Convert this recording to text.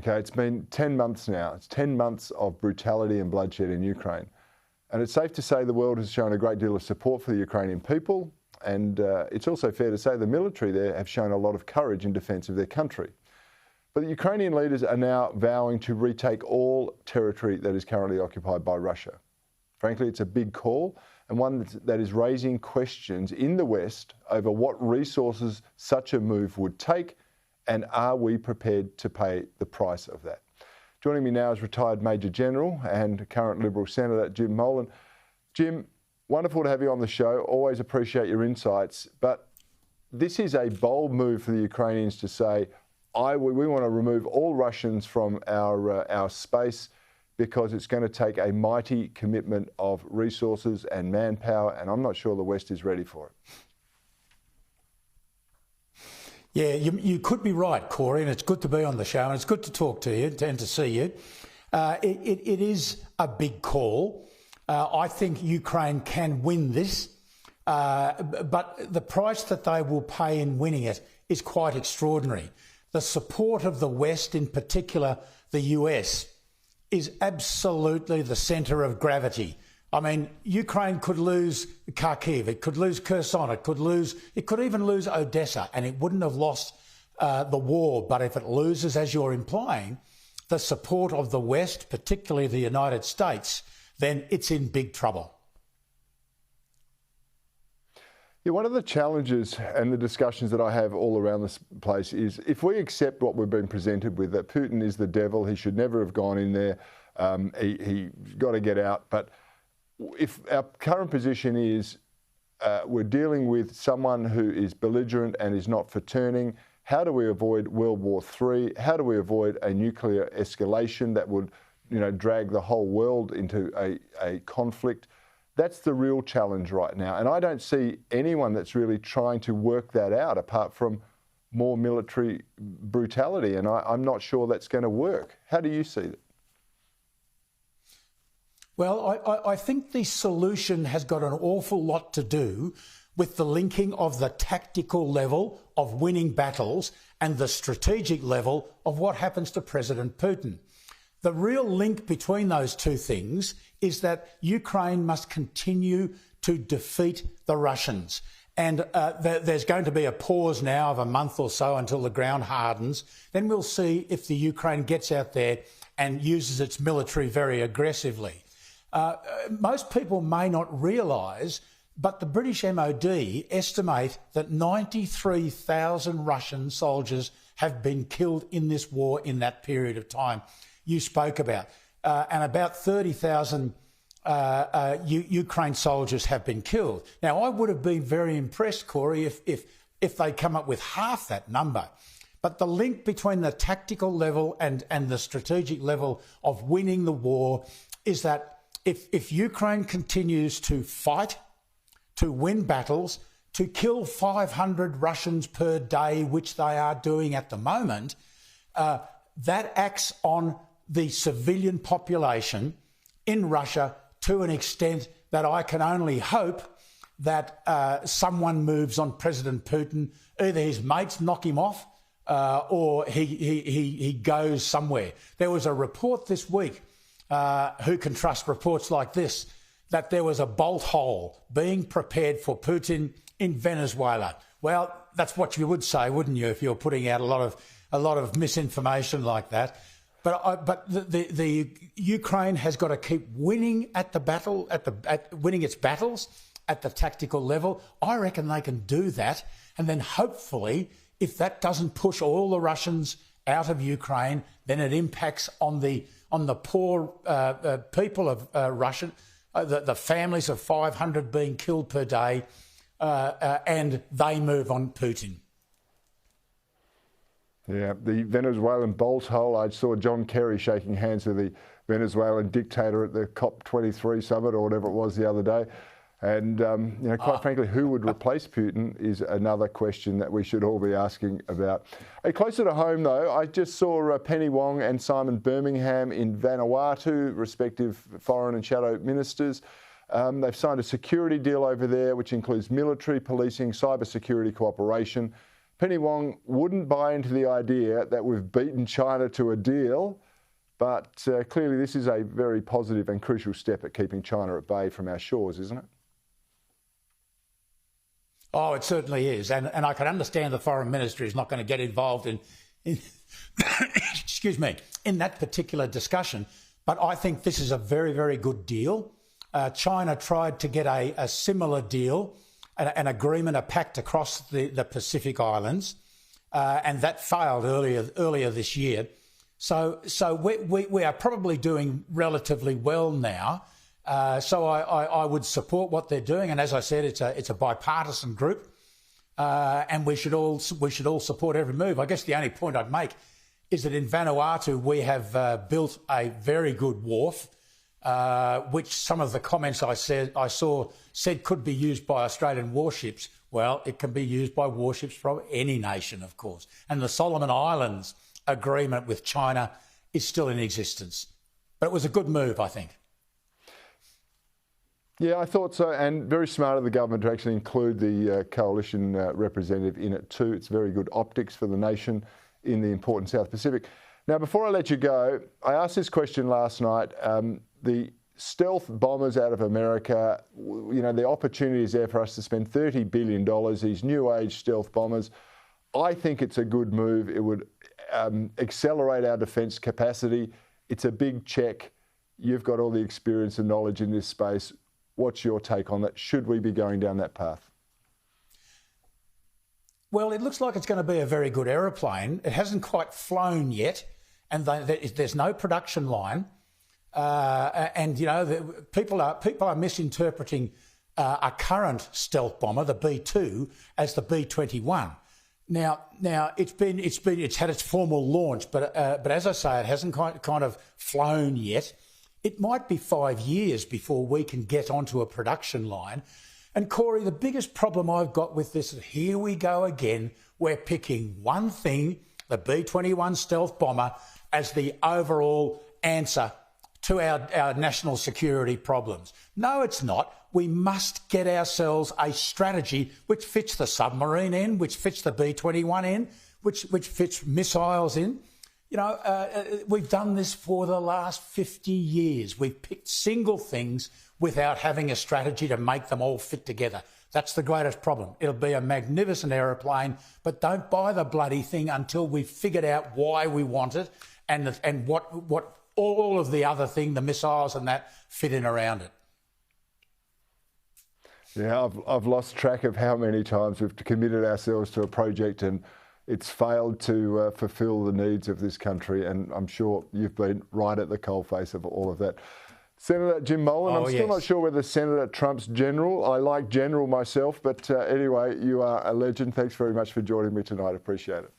Okay, it's been 10 months now. It's 10 months of brutality and bloodshed in Ukraine. And it's safe to say the world has shown a great deal of support for the Ukrainian people. And it's also fair to say the military there have shown a lot of courage in defence of their country. But the Ukrainian leaders are now vowing to retake all territory that is currently occupied by Russia. Frankly, it's a big call and one that is raising questions in the West over what resources such a move would take, and are we prepared to pay the price of that? Joining me now is retired Major General and current Liberal Senator Jim Molan. Jim, wonderful to have you on the show. Always appreciate your insights. But this is a bold move for the Ukrainians to say, we want to remove all Russians from our space because it's going to take a mighty commitment of resources and manpower, and I'm not sure the West is ready for it. Yeah, you could be right, Corey, and it's good to be on the show, and it's good to talk to you and to see you. It is a big call. I think Ukraine can win this, but the price that they will pay in winning it is quite extraordinary. The support of the West, in particular the US, is absolutely the centre of gravity. I mean, Ukraine could lose Kharkiv, it could lose Kherson, it could even lose Odessa, and it wouldn't have lost the war. But if it loses, as you're implying, the support of the West, particularly the United States, then it's in big trouble. Yeah, one of the challenges and the discussions that I have all around this place is if we accept what we've been presented with, that Putin is the devil, he should never have gone in there, he's got to get out. But if our current position is we're dealing with someone who is belligerent and is not for turning, how do we avoid World War III? How do we avoid a nuclear escalation that would, drag the whole world into a conflict? That's the real challenge right now. And I don't see anyone that's really trying to work that out apart from more military brutality. And I'm not sure that's going to work. How do you see it? Well, I think the solution has got an awful lot to do with the linking of the tactical level of winning battles and the strategic level of what happens to President Putin. The real link between those two things is that Ukraine must continue to defeat the Russians. And there's going to be a pause now of a month or so until the ground hardens. Then we'll see if the Ukraine gets out there and uses its military very aggressively. Most people may not realise, but the British MOD estimate that 93,000 Russian soldiers have been killed in this war in that period of time you spoke about, and about 30,000 Ukraine soldiers have been killed. Now, I would have been very impressed, Corey, if they come up with half that number. But the link between the tactical level and the strategic level of winning the war is that if Ukraine continues to fight, to win battles, to kill 500 Russians per day, which they are doing at the moment, that acts on the civilian population in Russia to an extent that I can only hope that someone moves on President Putin. Either his mates knock him off or he goes somewhere. There was a report this week, who can trust reports like this, that there was a bolt hole being prepared for Putin in Venezuela. Well, that's what you would say, wouldn't you, if you're putting out a lot of misinformation like that. But the Ukraine has got to keep winning winning its battles at the tactical level. I reckon they can do that, and then hopefully, if that doesn't push all the Russians out of Ukraine, then it impacts on the poor people of Russia, the families of 500 being killed per day, and they move on Putin. Yeah, the Venezuelan bolt hole. I saw John Kerry shaking hands with the Venezuelan dictator at the COP23 summit or whatever it was the other day. And, quite frankly, who would replace Putin is another question that we should all be asking about. Hey, closer to home, though, I just saw Penny Wong and Simon Birmingham in Vanuatu, respective foreign and shadow ministers. They've signed a security deal over there, which includes military, policing, cyber security cooperation. Penny Wong wouldn't buy into the idea that we've beaten China to a deal, but clearly this is a very positive and crucial step at keeping China at bay from our shores, isn't it? Oh, it certainly is. And I can understand the Foreign Ministry is not going to get involved in excuse me, in that particular discussion. But I think this is a very, very good deal. China tried to get a similar deal, an agreement, a pact across the Pacific Islands, and that failed earlier this year. So we are probably doing relatively well now. So I would support what they're doing, and as I said, it's a bipartisan group, and we should all support every move. I guess the only point I'd make is that in Vanuatu we have built a very good wharf, which some of the comments I saw said could be used by Australian warships. Well, it can be used by warships from any nation, of course. And the Solomon Islands agreement with China is still in existence. But it was a good move, I think. Yeah, I thought so, and very smart of the government to actually include the coalition representative in it too. It's very good optics for the nation in the important South Pacific. Now, before I let you go, I asked this question last night. The stealth bombers out of America, you know, the opportunity is there for us to spend $30 billion, these new age stealth bombers. I think it's a good move. It would accelerate our defence capacity. It's a big check. You've got all the experience and knowledge in this space. What's your take on that? Should we be going down that path? Well, it looks like it's going to be a very good aeroplane. It hasn't quite flown yet, and there's no production line. And you know, people are misinterpreting a current stealth bomber, the B-2, as the B-21. Now it's had its formal launch, but as I say, it hasn't kind of flown yet. It might be 5 years before we can get onto a production line. And Corey, the biggest problem I've got with this is here we go again. We're picking one thing, the B-21 stealth bomber, as the overall answer to our national security problems. No, it's not. We must get ourselves a strategy which fits the submarine in, which fits the B-21 in, which fits missiles in. You know, we've done this for the last 50 years. We've picked single things without having a strategy to make them all fit together. That's the greatest problem. It'll be a magnificent aeroplane, but don't buy the bloody thing until we've figured out why we want it and what all of the other thing, the missiles and that, fit in around it. Yeah, I've lost track of how many times we've committed ourselves to a project and it's failed to fulfil the needs of this country, and I'm sure you've been right at the coalface of all of that. Senator Jim Molan, I'm still not sure whether Senator Trump's general. I like general myself, but anyway, you are a legend. Thanks very much for joining me tonight. Appreciate it.